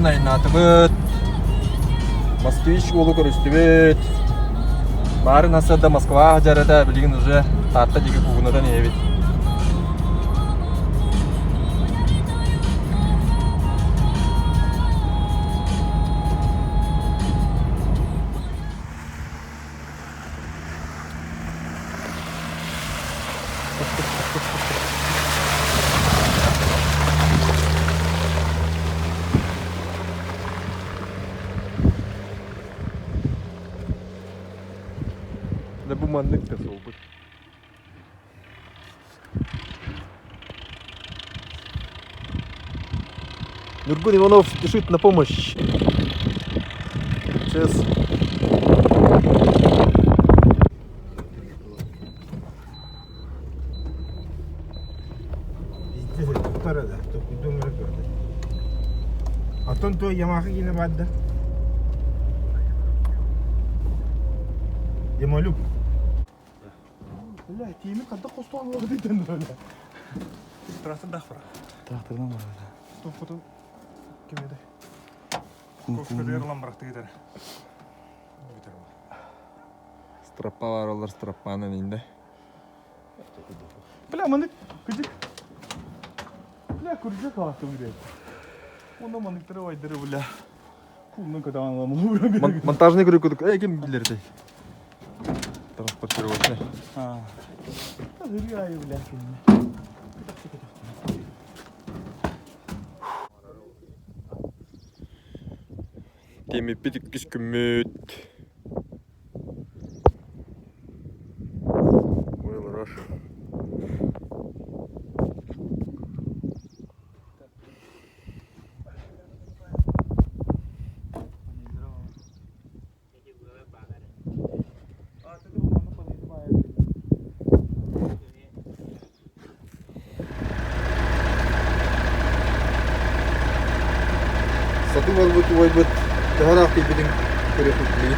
айнатыбыт. Москвич болу көрүстүбүт. Бары насырда Москва жарата билген уже татта деги кугунадан эбит. Да буманнык-то солбыт. Нургун Иванов спешит на помощь. Сейчас. Везде парада, то куда мы ракады. А то Ямаха не вадда. Ямалюк. Бля, теми когда костуан вады тен böyle. Трактор дахфра. Трактордан бар. Стопоту кемеде. Кофедер ламбракты кетер. Стропа бар олар стропаны дейінде. Бля, маны күдік. Бля, күрже қалақты бүре. Онда мандықтары вайдары бля. Кулның көтағанламы. Монтажный көрі көдік. Кем білерді? Транспортировочный. Hırgayı bile şimdi. Temi pitik küskümüt. Oil Russia. Satu var buat daha aktif bikin kerefutli.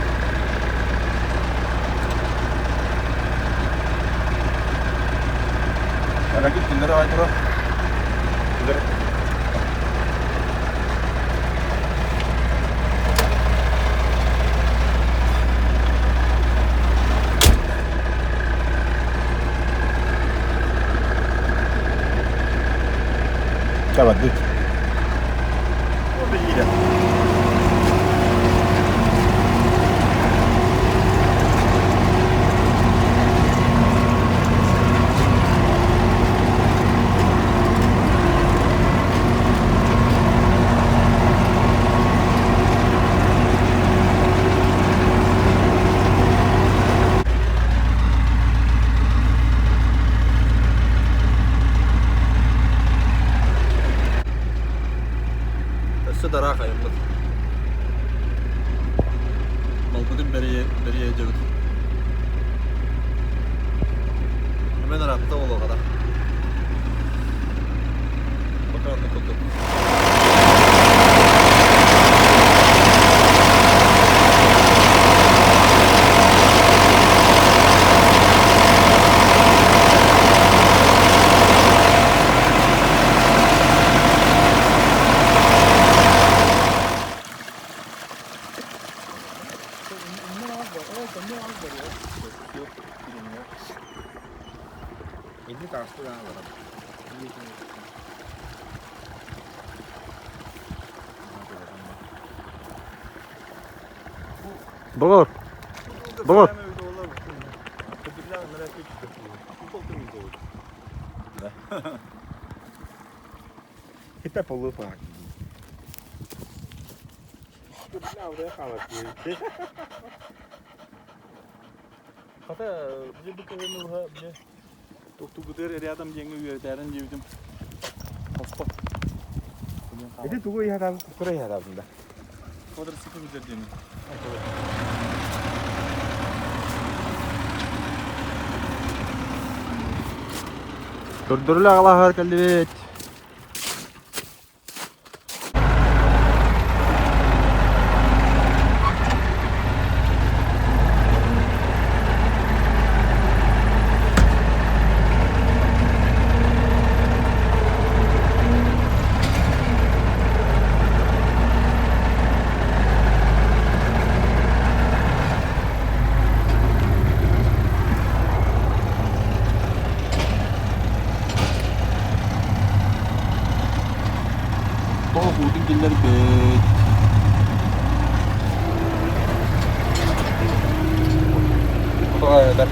Ada kita bener aja bro. Bener. Давай, дуть. Darah kayak gitu. Mau putin beri aja gitu. Hemen arapta olu kadar. Bakalım ne oldu. Ini kartu lah orang. Bağır. Bağır. Kita perlu pak. Kita udah kalah sih. Kata dia bukan dia. Tuk gider rядом деньги вердерен дивдим. Хоспа. Эди тугу ядан кура ядан. Квадроцикл giderdim. Durdurla ağlar kalbet. gelir bit. Bu da eder.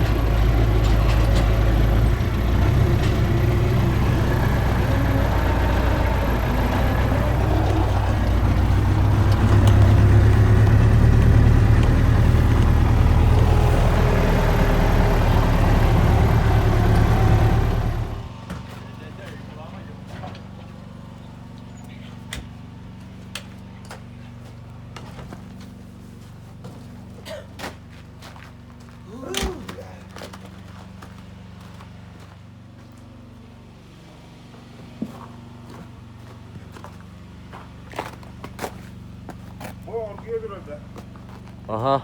Aha.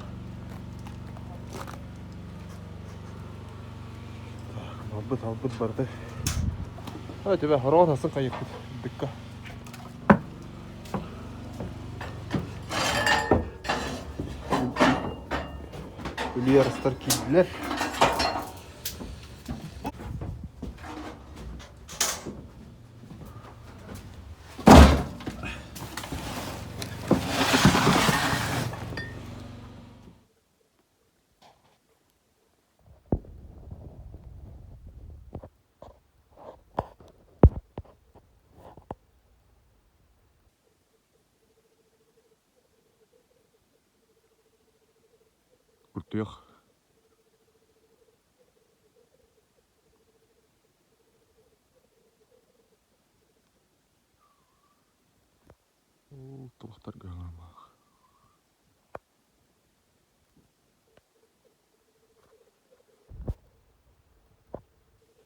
Albet barda. Hadi be horon asın kayıp dikkat. Ölü yarıslar kildiler. Kurtuyor. Tulaklar görmem.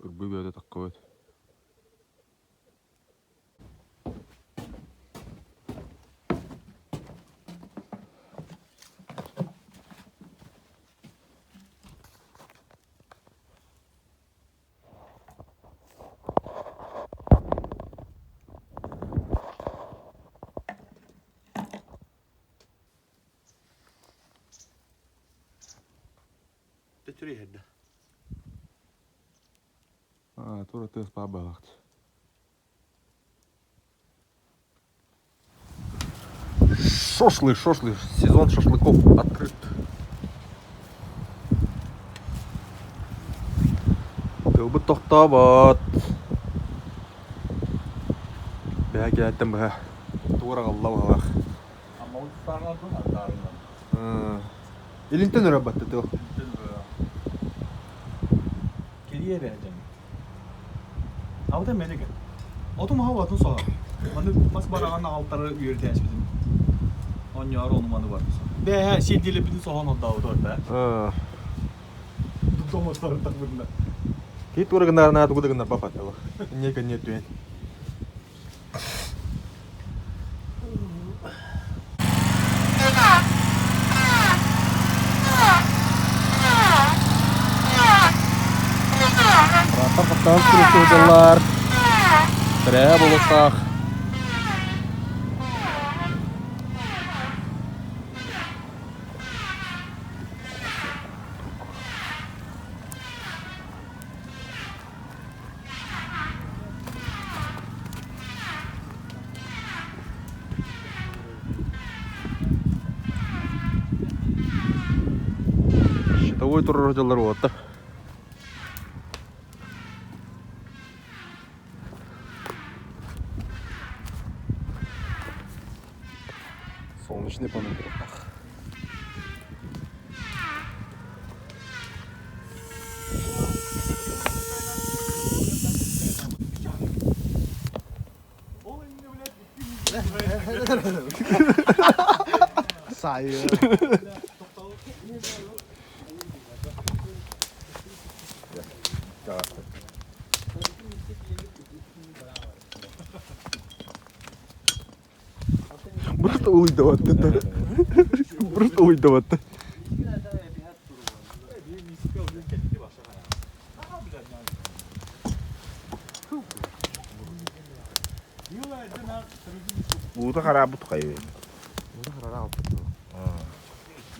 Ürбü böyle takkoyt. Tetri hedde. Tuolla teos pabalahti. Шашлык. Сезон шашлыков открыт. Тылбы тоқтабат. Бәге әттім бә. Туғыра қаллау қалақ. Ama o tutarlardan hatarından. Елінтен өрәбатты тыл. Geriye vereceğim. Avda meleke. Otum havatın soğa. Bana mas barağının altları yürütəyiş bizim. On yar onumanı var. Be her şey dili bizim soğan oldu orada. Tutamaçları takımında. Кейт өрігінар нады күдігінар бапаттылық. Неге не түйен. Раппақтан сүресі өділар. Тірә болысақ. Щитовой туры жолдары болатты. Солнечный панель. Sayı. Просто уйдаватты. Просто уйдаватты. Buğda harabı tıkayı. Burada harara aldı.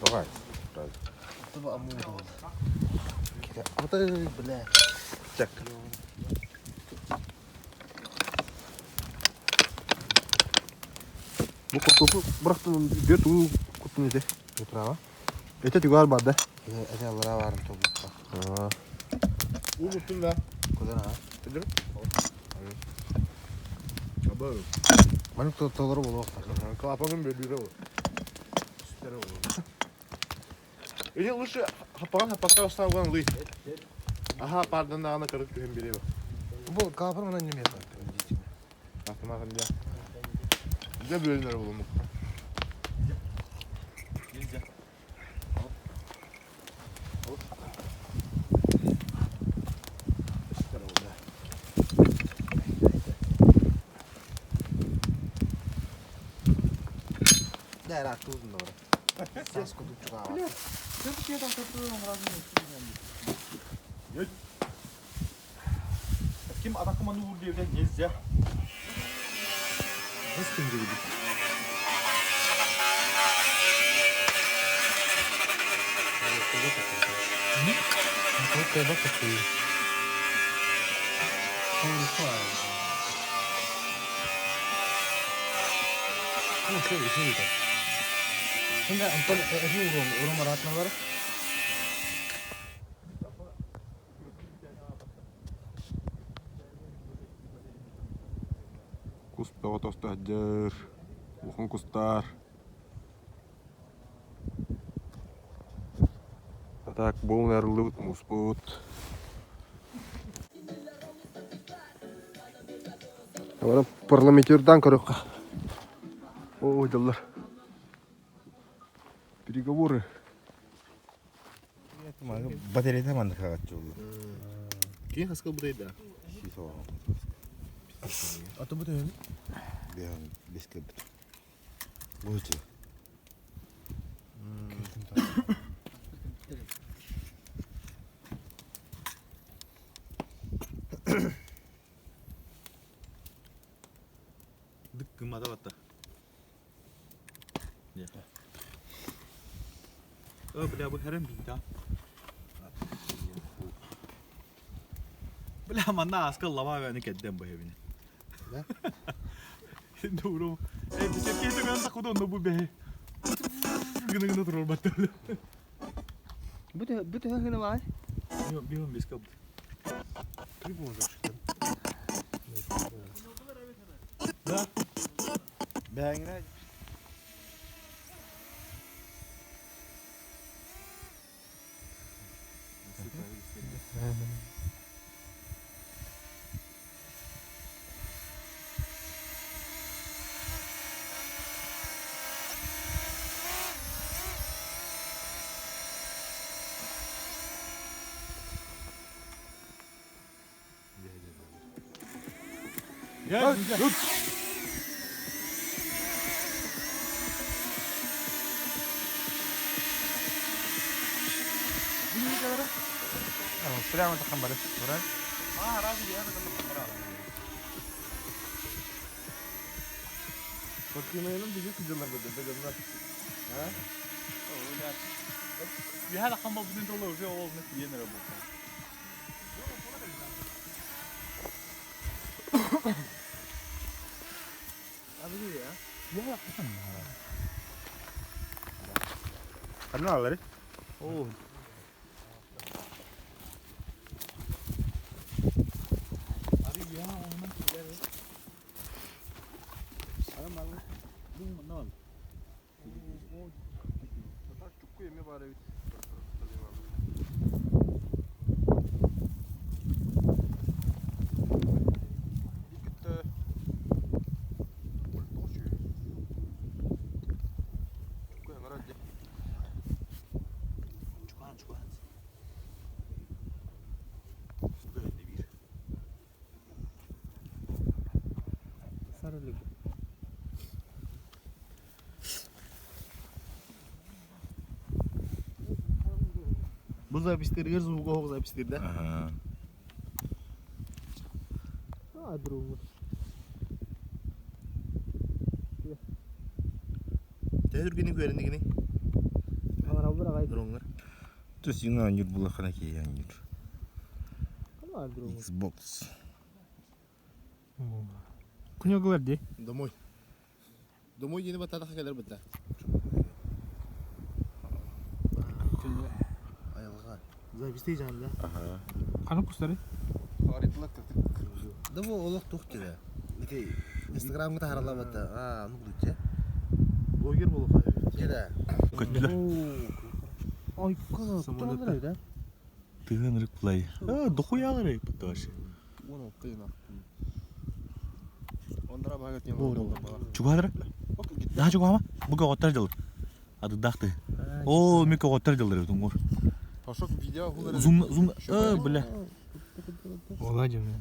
Doğay. Tuba amu. Kita apa bela? Cek. Bu kurtopu bıraktım bir tuğ kutun ete. Götürava. Ete tügar barda. Ete alıra varım topukta. Bu kutun da. Kudur ha. Nedir? Aba. Benim totoları bulu oktar. Kalapanın bölüğüne o. Süper o. Ece uluşı hapakta ostan olan luy. Aha pardon da ana karıp hem biri var. Bu kapının annem yapar. Aklım akın diye. Güzel bölümler bulunmuş. Geleceğim. Süper oldu. Değer hakkı uzun da var. Sas kutup çıkar. Türkiye'den katılıyorum razı Kim atakumanı vurdu evden gez ya. Nasıl kimse gibi? Koy bak bakayım. Ama şöyle şey de. Şimdi Anton urun rahatına var. Kusta otosta hajar. Bukan kustar. Tak boner lut musput. Ora парламентердан көрөк. Ой, даллар. Переговоры. Батарея манда кагачу. Кейін қасқа бұдайда. Аты бұд өйін? Беған беске бұд. Бұд. Dık gımada battı. Ya. Bля, bu herem bir daha. Bля, manna askı lava verni kedden bu evini. Ne? Doğru. Bir şey kete ben sakıdı onda bu be. Gına gına durur battı. Bu da hangine var? Yok, bir biz kapı. Трибун зашыққан. Da. Бәңіне. Gel. Прямо так камбары. Буран. Razı ya, ben de kamera alayım. Bakımayalım bizi sıcılar burada. Degazlar. Ha? Öyle. Bir her akşam bugün dolu oluyor, o ne diye nere bu? Abi gibi ya. Ya hakikaten mi hala? Karnı ağları. Oo. Abi ya ondan güzel. Adam alır. Bu ne var? Tak çok yemi var evet. Çukan. Böyle bir. Sarılık. Bu zapistirger zuğu hoğ zapistirde. Aha. Друг. Tezür günü görendigini. Kamera bırak. Dronlar. Terus yung anjur bulakan lagi anjur. Kamera друг. Xbox. Kunyogu verdi. Домой. Домой yeni batata kadar bitti. Ayılga. Записти жанында. Қанып құстары? Харитла кырдык. Да bu oluk tuh kede. Niki Instagram'da tarala batta. Aa, nu bulutça. Блогер болу қай. Kede. Көттілер. Ай, кана, тұтандар өйді. Тыгын рык бұлай. Дұқуяғы рейп бұтты башы. Оны тыйнақ. Ондыра бағыт не Болды. Чубадыр? Да, чубама? Бұға қоттар жылы. Ады дақты. О, мекі қоттар жылдыр өтің ғор. Пошок видео Зум, бля. Ола жеме.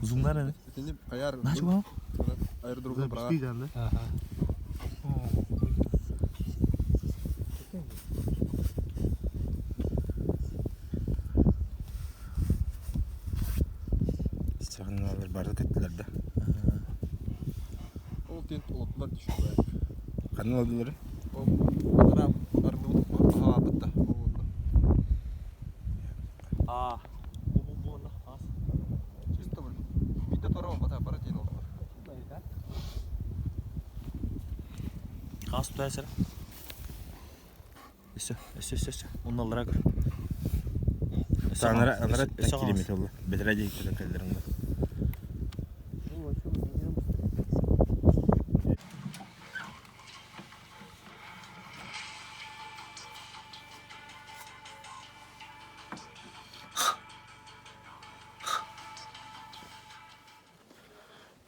Зумлар әне. Сені қаяр. Да, чубама? Аэродромға бара. Записти жанында. Sağınlar barda tettiler de. Ол тент олоттар түшіп. Kanın aldıları. Ол қара арны қаға бітті. Бұл Чисто бір. Бейті торауын бата бара дейін олар. Қас тұтай сәр. Өсі. Оны алыра көр. Anlara kilometre oldu. Betere değil kallarında.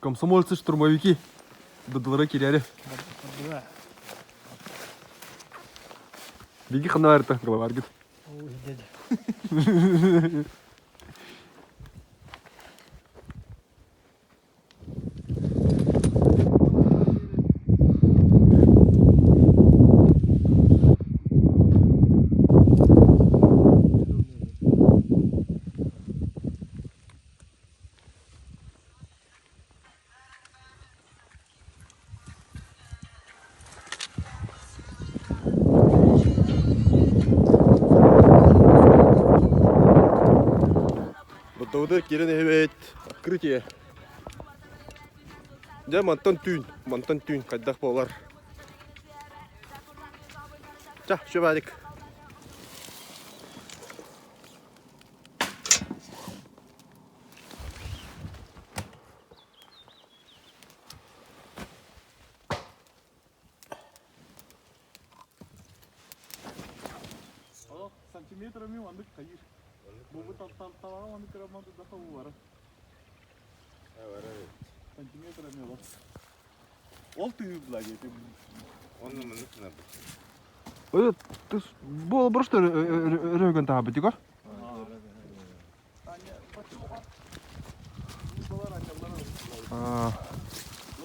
Комсомольцы, штурмовики. До двора киряли. Беги ханарта, главарь говорит. Батауды керен әбет. Открытие. Да, мантан түйін, қайдақ болар. Жа, шөбәдік. Сантиметрами вандык кайыр. Бұл талаға вандык кірамады дақа бұл бары. Сантиметрами бар. Ол түйі бұла кеті. Onun mındık nerede? Ой, ты был просто рёган таға бітік,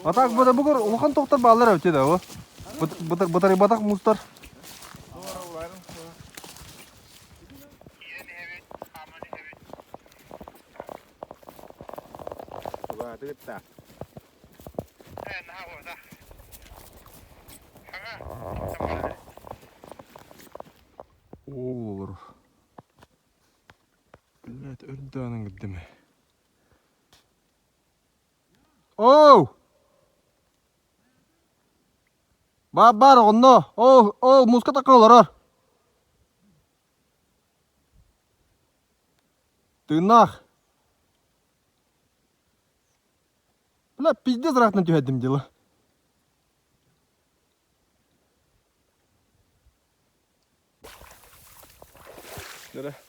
а так бұгыр ұлған тоқтар бағалар өтеді, о. Бұтары батақ мұстар. Olur. Блядь, öldanın gitti mi? Ooo! Бар онно. О, музыка такалар. Тынах. Бля, пиздец рахтан тюхедим дела.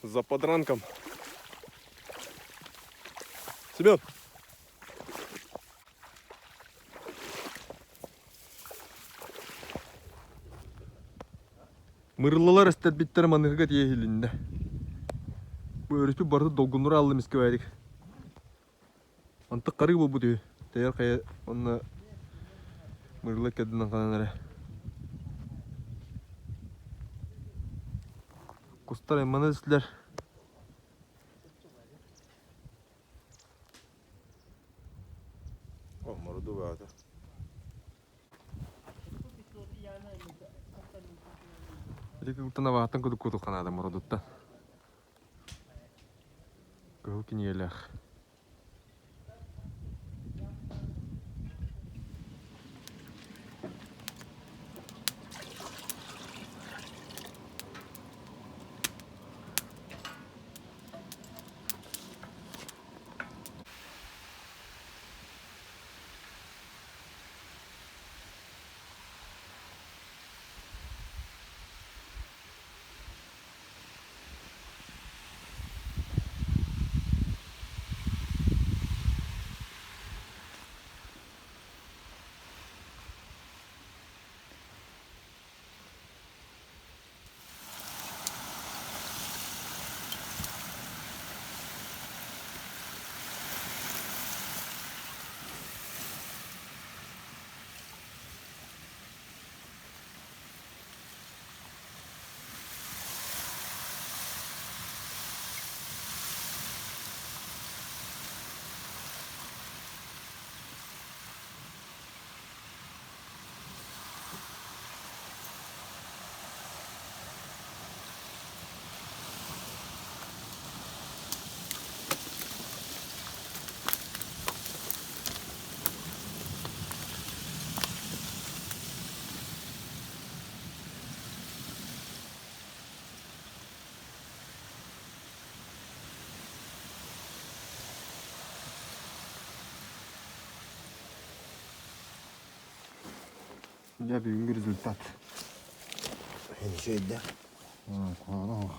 За подранком. Семен. Мырлылар істер биттер манығыға тиехилінде. Бұл өріспі барды долгунура алды міскі бәдік. Антық қарығы бұл бұды. Тәйір қая онына мырлы кәдінен қанан әрі. Кустар әманы үстілер. О, мороду bağda. Әдекі ұлтана бағаттан көдік көдік қанады мұрудыттан. Көл кенелі ақ. Я бүгінгі результат. Şeyde. Kulağına bak.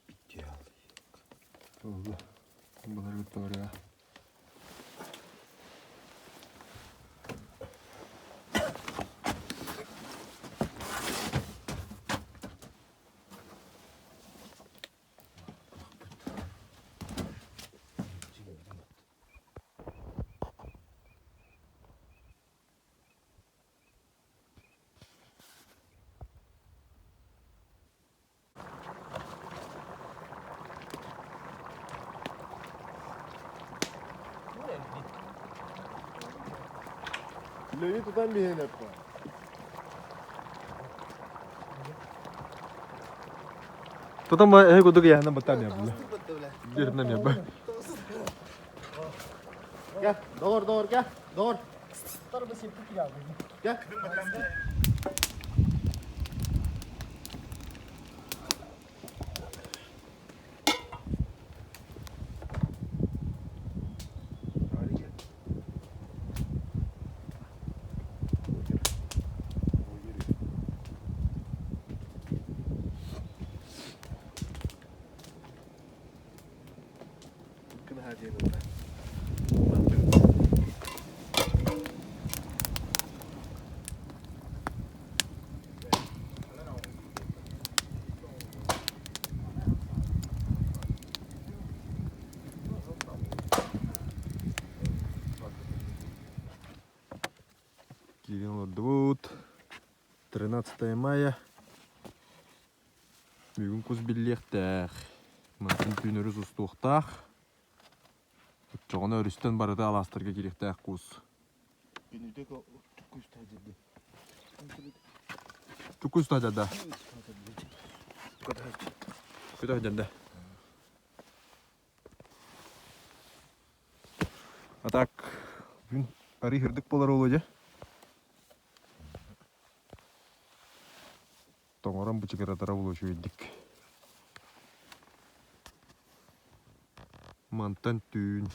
Bitti ya. Oldu. Bunları bitti oraya. Löğü tutan bir henep var. Потом я году я на батам я был. Где нам я был? Gel, doğur gel. Doğur. Gel. Kına her şeyini bırak. Кирилл Двут. 13 мая. Бүгін күз біллектәк. Мантын түйнөрүз устуқтақ. Жоғына өрістен барыды аластырға керектәк күз. Günüdeki o tüküş tacıdı. Түкіз тажада. Көтә жанда. А так, бүгін арый хырдык болар олы же. Тоңоран бычыгаратара болушу едік. Мантан түйін.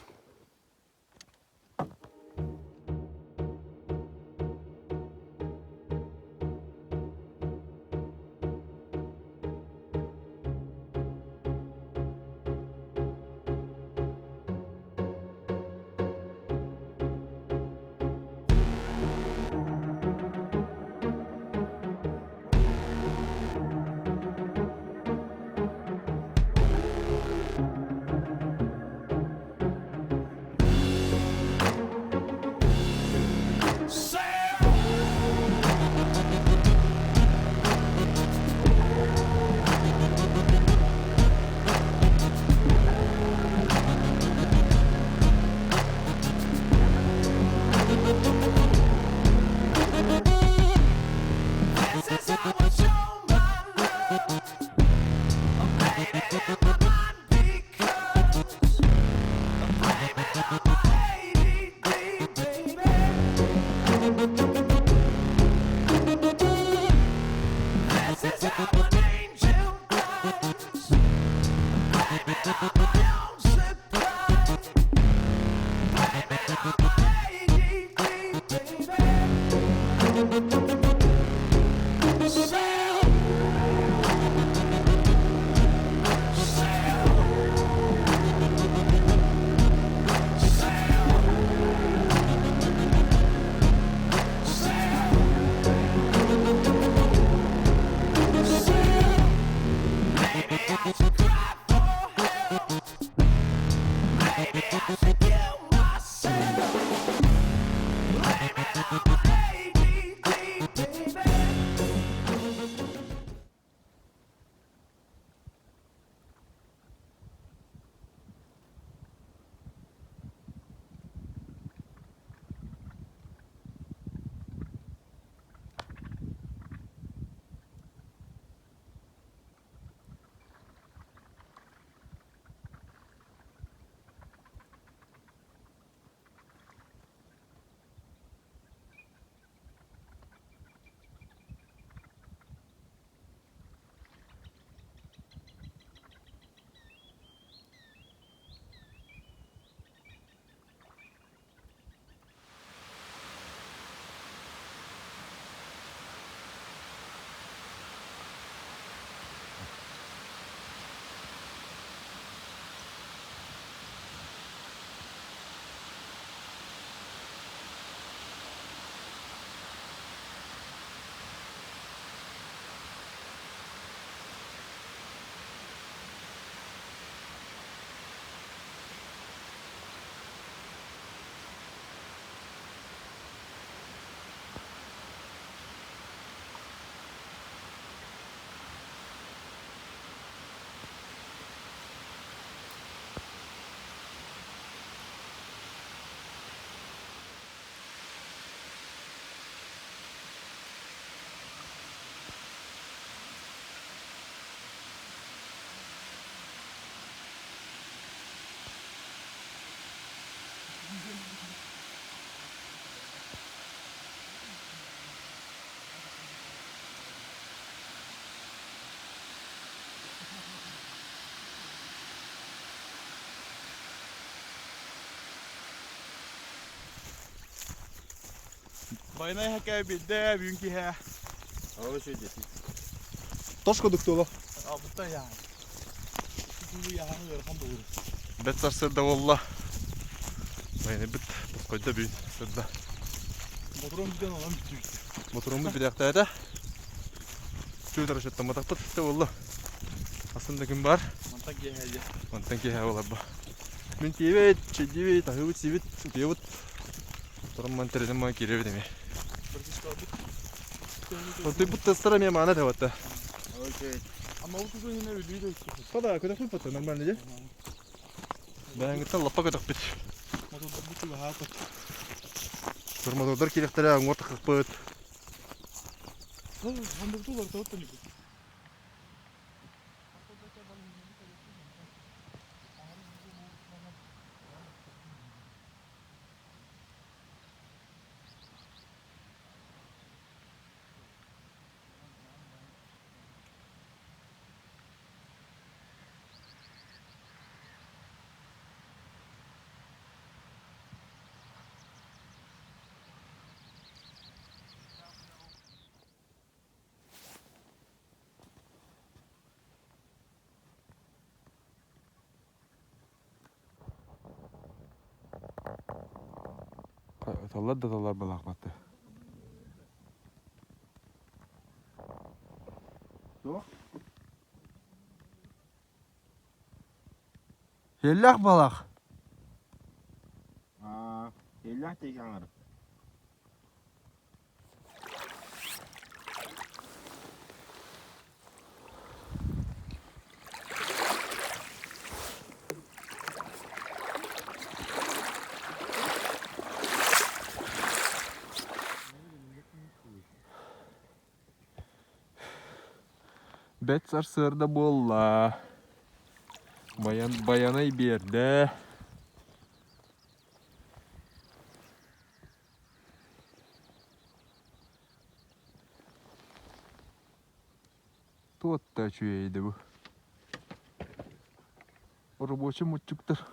Байнай хакай билде бүгүнкү хэ. Тош көдөктө оло. Абытта я. Күлү яһаны өрхөн болду. Бет сарсырда болла. Майны бит тоскойда бүйін сырда. Моторон биден алам битти. Моторумду бирякта эте. Чүйдер шетта матакпыт те болла. Асында ким бар? Мантак яһая. Онтан кеһә була ба. Мен тибет, чедибет, ахыбыт сибет, тибет. Торман терелем киребет эме. Бир киш калды. Онтой бут тестера ме мана деватта. Окей. Ама утузу хине үлүйдө. Када көтөк фото нормально же? Бәңгитте лаппа көтөк бит. Мотордор бутуга хапат. Тормотордор керектере аңгорта кыкпыт. Мондуртулар тааттан ику. Таллар да таллар балак батты. Yok. Yellak balak. Yellak teken arı. Bet sarsırda bolla. Bayanay bir yerde. Тут та чуєйде bu. Робочий мутчуктар.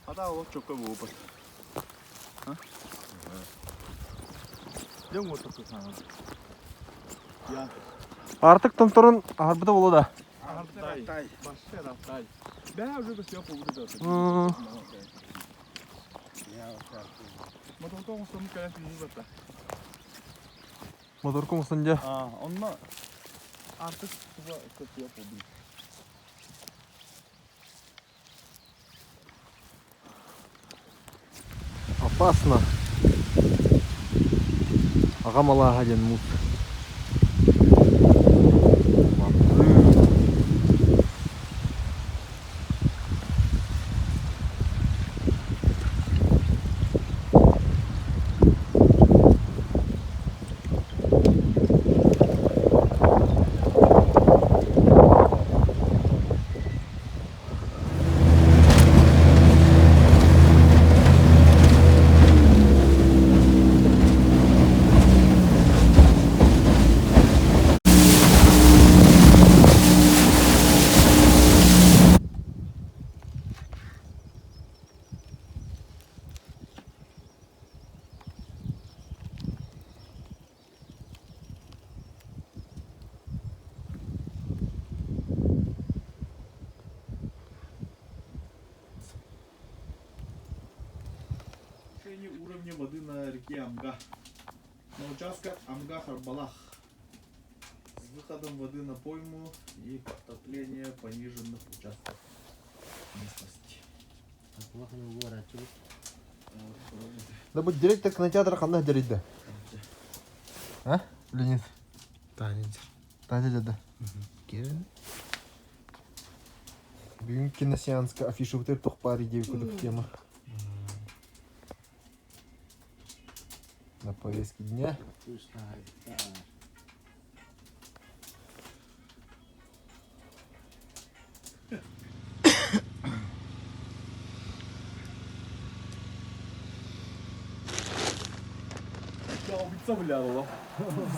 Hada o çok kabuğu bak. Yok mu tuttu sana? Ya. Artık tontorun harbide bolu da. Артай. Башка артай. Баа уже без япо буде да. Мотордор сон калас бизбата. Motor komusunca. Онна артык суга көп япо бу. Опасно. Агамала один мут. Уровня воды на реке Амга. На участках Амга-Харбалах. С выходом воды на пойму и подтопление пониженных участков местности. Да будь директор кинотеатра қандай директор? А? Ленин. Таня деді. Бүгін киносеансқа афиша өтер тоқпар идея көдік тема. На повестке дня. Utsa bile oğlum.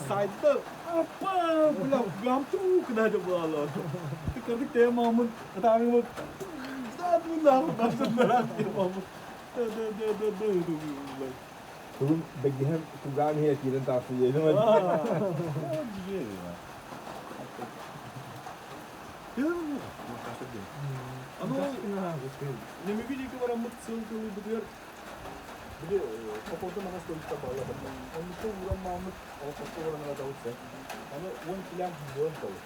Sayda apa bile gamtu kena coba lo. Tıkardık diye Mahmut kata mı? Saat bunlar baştan bıraktı Mahmut. Turun bagihan tugan he kiran ta su ye Güzel ya. Ano ne mi bileyim ki var ama sığıntılı duruyor. Bir de kaporta manas konuşta bağlı. Onun için vuran Mahmut o kaporta vuranlara da uçsa. Ama 10 kilam vuran kalır.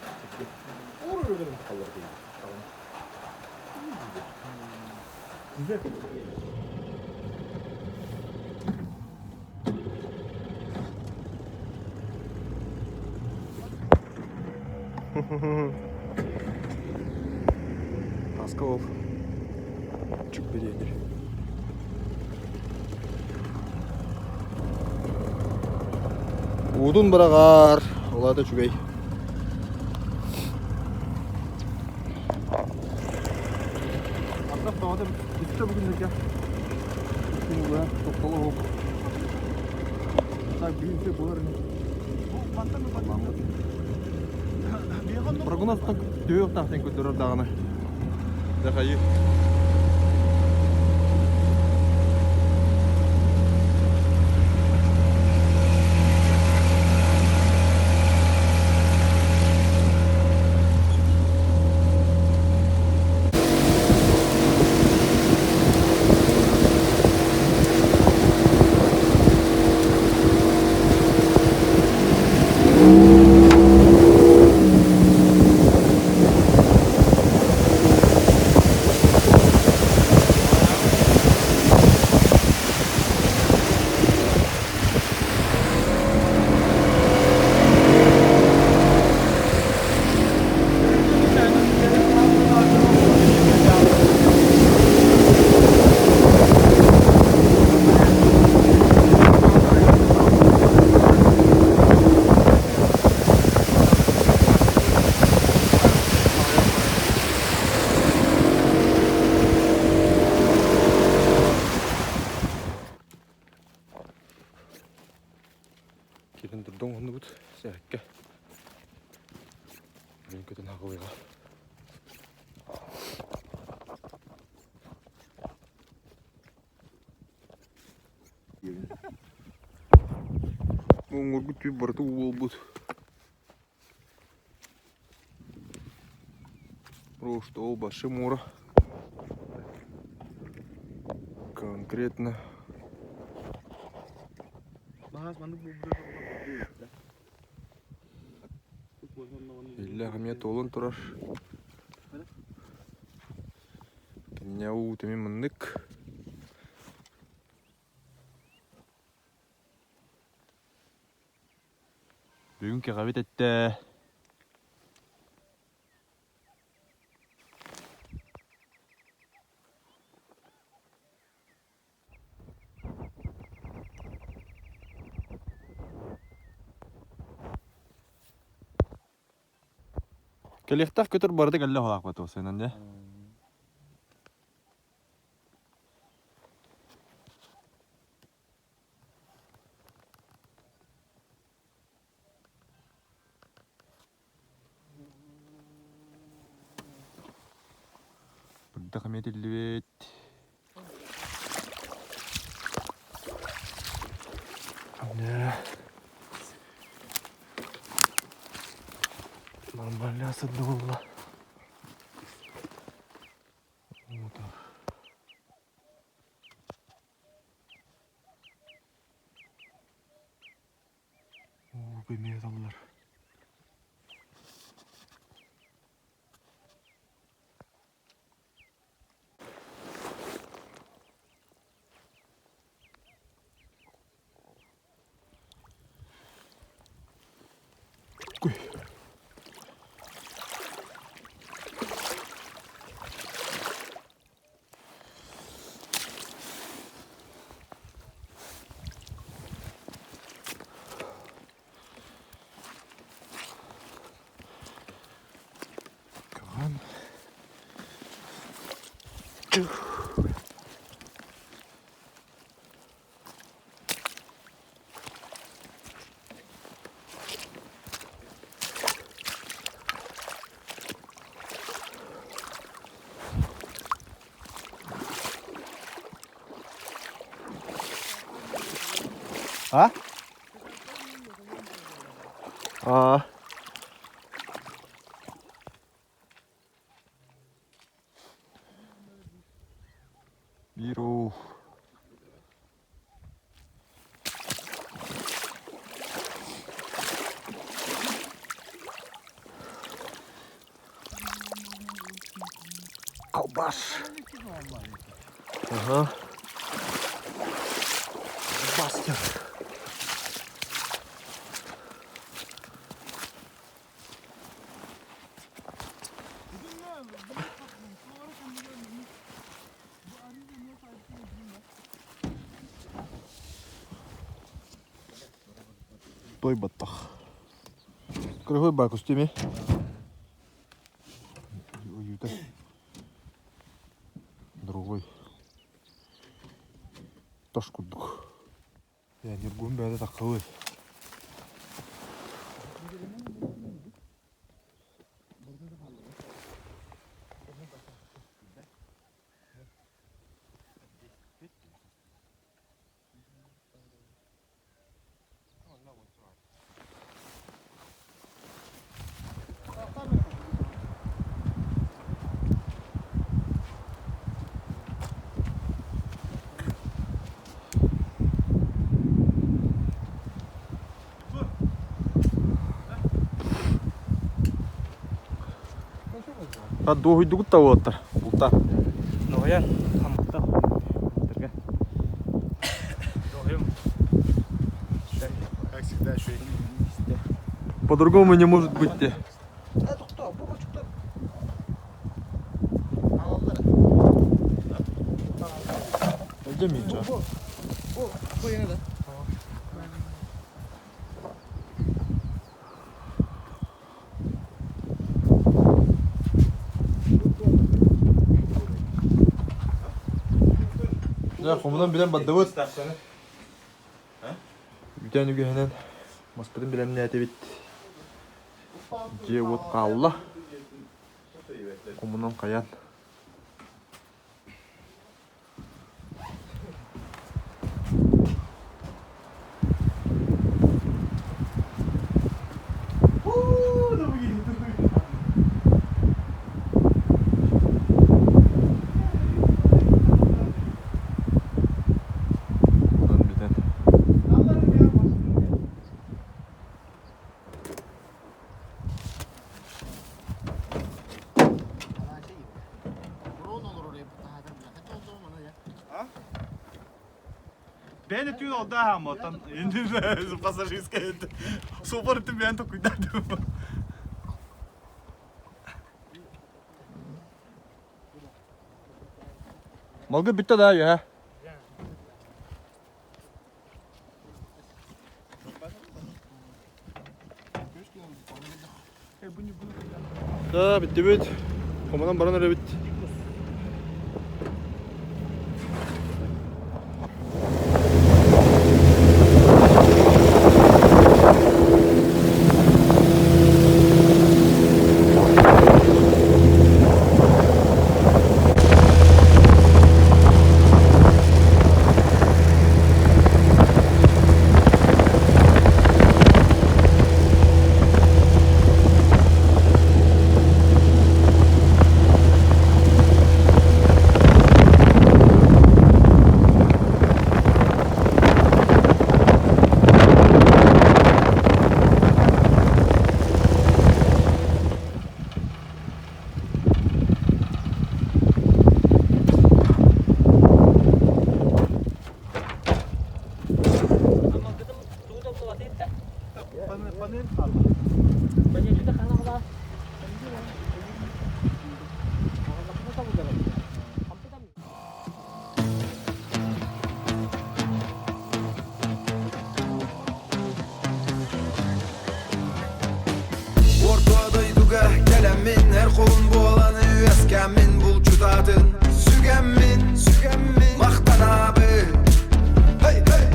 Olur öyle bir kalır değil. Güzel. Таска ол. Чүп берейдер. Удун бірағар. Олады чүгей. Ақтап бағады бітті бүгіндерге. Күні бұға тоқталы ол. Так, бүгінсе болар. Прогнозтың дөйіқ тақтен көтерір дағыны. Дәқайы. Келін тұрдың оны бұд, сәрікке. Бүгін көтін ақылыға. Оңғыр күтпей барды ол бұд. Просто ол башы мора. Конкретно. Illa hamiyat olun turar. Kenya u temin mındık. Bugün kağıt etti. Kelihtaaf kötür bardak elle halak batı olsun önce. Burada kamet elbet. Ne? Нормально осаднуло. Вот так. О, бемедалар. Ой. Come on. Ha? Aa. Bir o. Kalbaş. Aha. Basket. Той батах. Крыгой бак устими. Другой. Таш курдук. Я нергун бәді тақылы. А догой дугутта болоттар. Булта. Ноян хамта. Терге. Доем. Как всегда, швейк. По-другому не может быть. Где Митя? Ya komutan bilen baddıvıt. Bir tane gühenen. Maspıdın bilen ne bit. Cevut kalla. Komutan kayan. Ben de tüy oldu ha motan. Indi pasajerska indi. Super itu ben to cuidado. Malgı bitti daha ya. Da bitti bit. Komutan baran öyle bitti. Min her kolun bu alanı eskemin bul çutadın Sügemmin, sügemmin Maktan abi Hey hey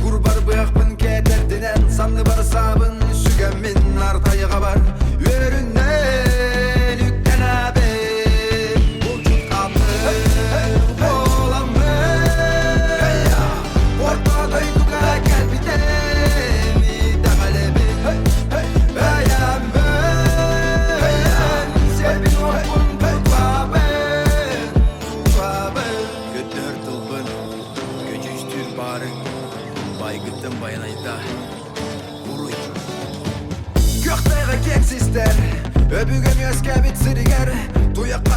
Kurbar bıyakpın keterdinen Sandı bar sabın Sügemmin artayı kabar Yöründen yükten abi Bul çutadın Bu olan mı Hey ya Orta doyduga gel bir de Erkek sister Öbügüm öske bitsiriger Tuyak